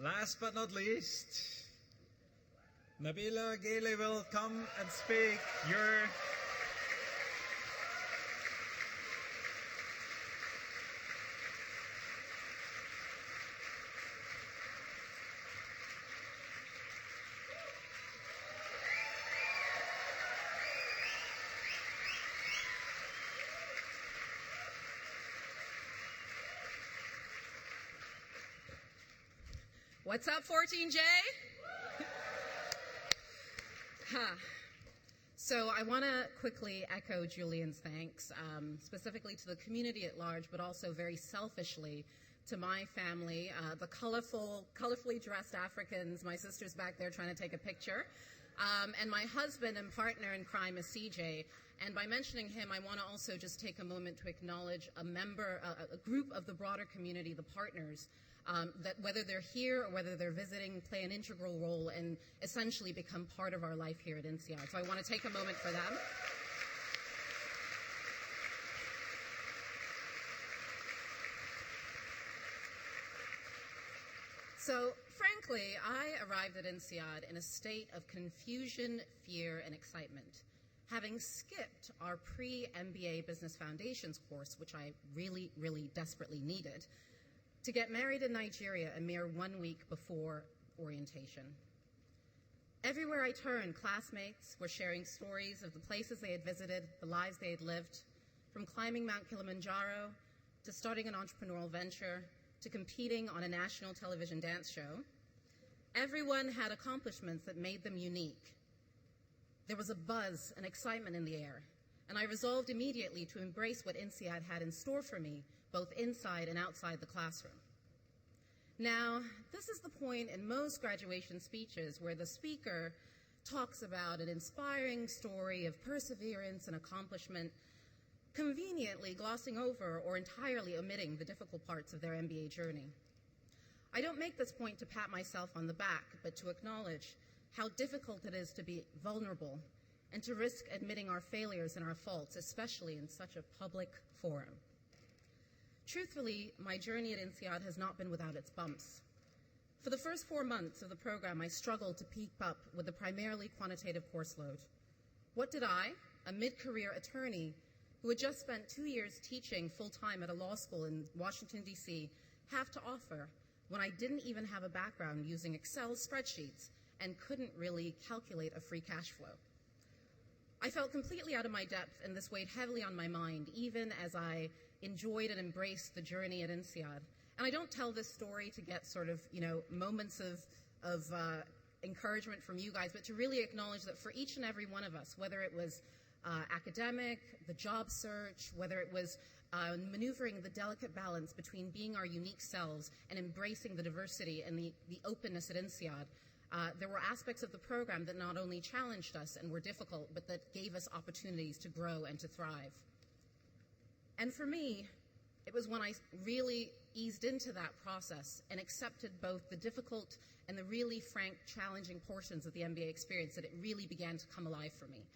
Last but not least, Nabila Aguele will come and speak. What's up, 14J? So I want to quickly echo Julian's thanks, specifically to the community at large, but also very selfishly to my family, the colorfully dressed Africans, my sister's back there trying to take a picture, and my husband and partner in crime is CJ. And by mentioning him, I want to also just take a moment to acknowledge a group of the broader community, the partners, that whether they're here or whether they're visiting, play an integral role and essentially become part of our life here at INSEAD. So I want to take a moment for them. So, frankly, I arrived at INSEAD in a state of confusion, fear, and excitement, having skipped our pre-MBA Business Foundations course, which I really, really desperately needed, to get married in Nigeria a mere 1 week before orientation. Everywhere I turned, classmates were sharing stories of the places they had visited, the lives they had lived, from climbing Mount Kilimanjaro to starting an entrepreneurial venture to competing on a national television dance show. Everyone had accomplishments that made them unique. There was a buzz and excitement in the air, and I resolved immediately to embrace what INSEAD had in store for me, both inside and outside the classroom. Now, this is the point in most graduation speeches where the speaker talks about an inspiring story of perseverance and accomplishment, conveniently glossing over or entirely omitting the difficult parts of their MBA journey. I don't make this point to pat myself on the back, but to acknowledge how difficult it is to be vulnerable and to risk admitting our failures and our faults, especially in such a public forum. Truthfully, my journey at INSEAD has not been without its bumps. For the first 4 months of the program, I struggled to keep up with the primarily quantitative course load. What did I, a mid-career attorney who had just spent 2 years teaching full-time at a law school in Washington, D.C., have to offer when I didn't even have a background using Excel spreadsheets and couldn't really calculate a free cash flow? I felt completely out of my depth, and this weighed heavily on my mind, even as I enjoyed and embraced the journey at INSEAD. And I don't tell this story to get sort of, moments of encouragement from you guys, but to really acknowledge that for each and every one of us, whether it was academic, the job search, whether it was maneuvering the delicate balance between being our unique selves and embracing the diversity and the openness at INSEAD, there were aspects of the program that not only challenged us and were difficult, but that gave us opportunities to grow and to thrive. And for me, it was when I really eased into that process and accepted both the difficult and the really frank, challenging portions of the MBA experience that it really began to come alive for me.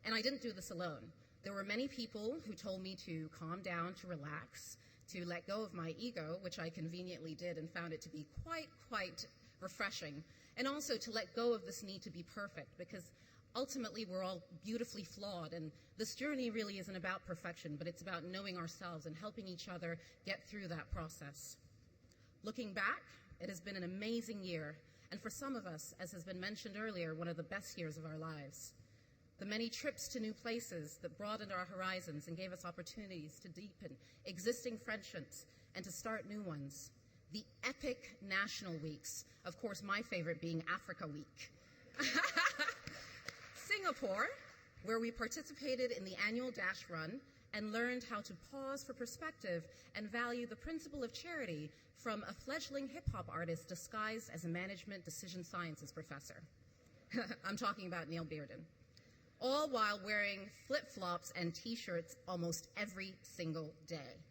And I didn't do this alone. There were many people who told me to calm down, to relax, to let go of my ego, which I conveniently did and found it to be quite refreshing, and also to let go of this need to be perfect, because ultimately we're all beautifully flawed, and this journey really isn't about perfection, but it's about knowing ourselves and helping each other get through that process. Looking back, it has been an amazing year, and for some of us, as has been mentioned earlier, one of the best years of our lives. The many trips to new places that broadened our horizons and gave us opportunities to deepen existing friendships and to start new ones. The epic national weeks, of course my favorite being Africa Week. Singapore, where we participated in the annual Dash Run and learned how to pause for perspective and value the principle of charity from a fledgling hip-hop artist disguised as a management decision sciences professor. I'm talking about Neil Bearden. All while wearing flip-flops and t-shirts almost every single day.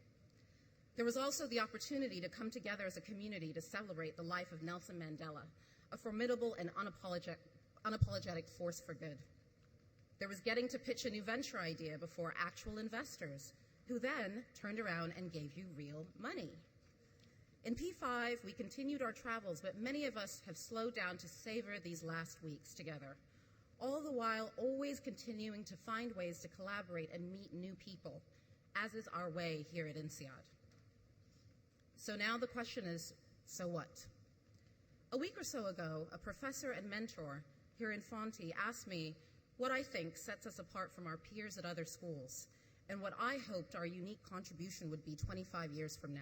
There was also the opportunity to come together as a community to celebrate the life of Nelson Mandela, a formidable and unapologetic force for good. There was getting to pitch a new venture idea before actual investors, who then turned around and gave you real money. In P5, we continued our travels, but many of us have slowed down to savor these last weeks together, all the while always continuing to find ways to collaborate and meet new people, as is our way here at INSEAD. So now the question is, so what? A week or so ago, a professor and mentor here in Fonty asked me what I think sets us apart from our peers at other schools, and what I hoped our unique contribution would be 25 years from now.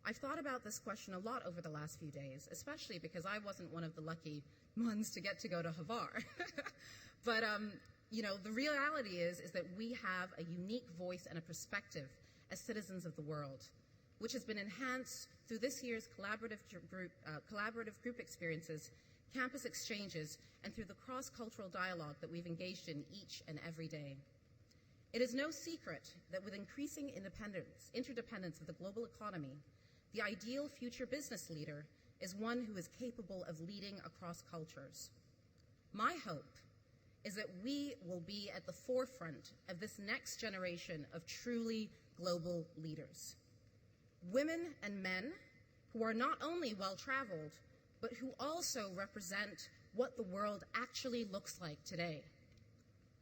I've thought about this question a lot over the last few days, especially because I wasn't one of the lucky ones to get to go to Havar. But, the reality is that we have a unique voice and a perspective as citizens of the world, which has been enhanced through this year's collaborative group experiences, campus exchanges, and through the cross-cultural dialogue that we've engaged in each and every day. It is no secret that with increasing interdependence of the global economy, the ideal future business leader is one who is capable of leading across cultures. My hope is that we will be at the forefront of this next generation of truly global leaders. Women and men who are not only well-traveled, but who also represent what the world actually looks like today.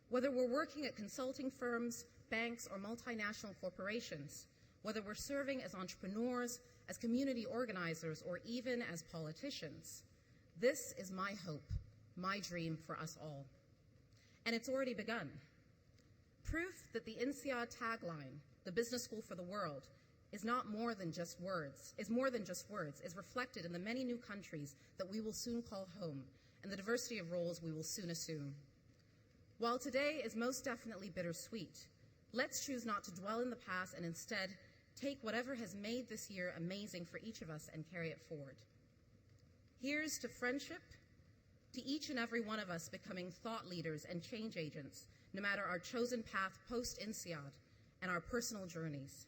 Whether we're working at consulting firms, banks, or multinational corporations, whether we're serving as entrepreneurs, as community organizers, or even as politicians, this is my hope, my dream for us all. And it's already begun. Proof that the INSEAD tagline, the business school for the world, is more than just words, is reflected in the many new countries that we will soon call home and the diversity of roles we will soon assume. While today is most definitely bittersweet, let's choose not to dwell in the past and instead take whatever has made this year amazing for each of us and carry it forward. Here's to friendship, to each and every one of us becoming thought leaders and change agents, no matter our chosen path post-INSEAD and our personal journeys.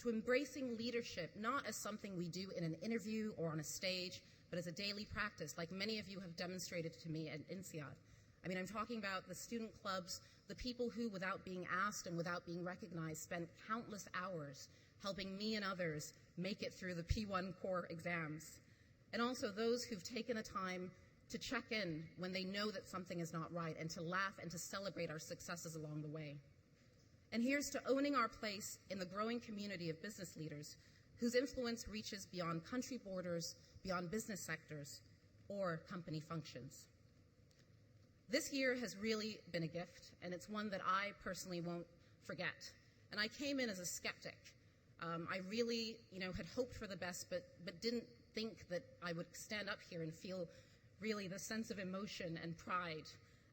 To embracing leadership not as something we do in an interview or on a stage, but as a daily practice, like many of you have demonstrated to me at INSEAD. I'm talking about the student clubs, the people who, without being asked and without being recognized, spent countless hours helping me and others make it through the P1 core exams. And also those who've taken the time to check in when they know that something is not right, and to laugh and to celebrate our successes along the way. And here's to owning our place in the growing community of business leaders whose influence reaches beyond country borders, beyond business sectors, or company functions. This year has really been a gift, and it's one that I personally won't forget. And I came in as a skeptic. I really, had hoped for the best, but didn't think that I would stand up here and feel really the sense of emotion and pride,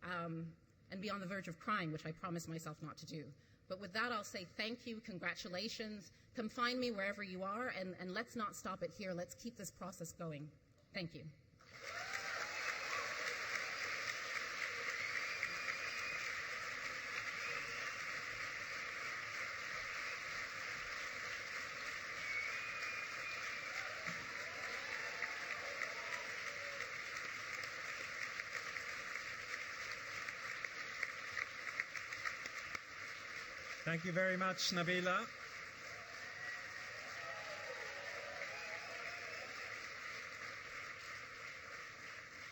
and be on the verge of crying, which I promised myself not to do. But with that, I'll say thank you, congratulations. Come find me wherever you are, and let's not stop it here. Let's keep this process going. Thank you. Thank you very much, Nabila.